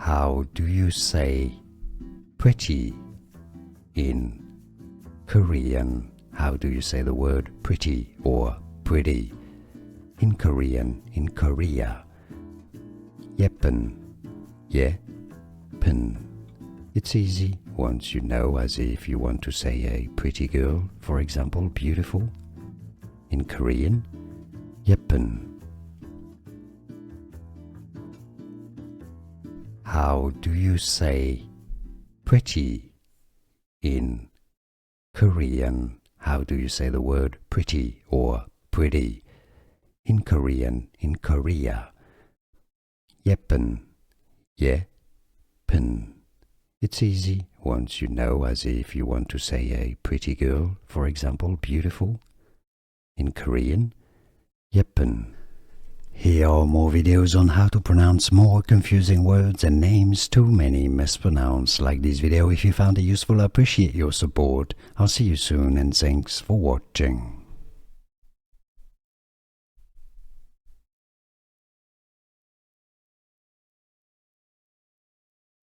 How do you say pretty in Korean? How do you say the word pretty or pretty in Korean, in Korea? Yeppeun, yeppeun. It's easy once you know, as if you want to say a pretty girl, for example, beautiful. In Korean, yeppeun. How do you say pretty in Korean? How do you say the word pretty or pretty in Korean, in Korea? Yeppeun, yeppeun. It's easy once you know, as if you want to say a pretty girl, for example, beautiful. In Korean, yeppeun. Here are more videos on how to pronounce more confusing words and names too many mispronounced. Like this video if you found it useful. I appreciate your support. I'll see you soon and thanks for watching.